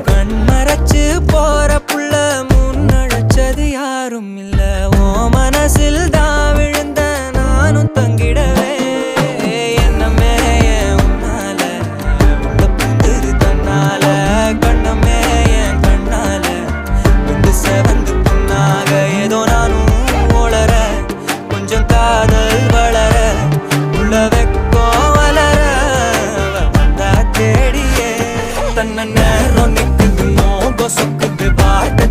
கண்மறைச்சு போற புள்ள முன்னழைச்சது யாரும் இல்ல. ஓ மனசில் தான் விழுந்த நானும் தங்கிடவே என்னமே உன்னால உள்ள புந்துரு தன்னால கண்ணமே என் கண்ணால வந்து செவந்து புண்ணாக ஏதோ நானும் ஓளற கொஞ்சம் காதல் வளர உள்ள வெக்கோ வளர வந்தா தேடியே தன்ன நேரம் நிக்குது மோகம் சொக்குது பாட்டு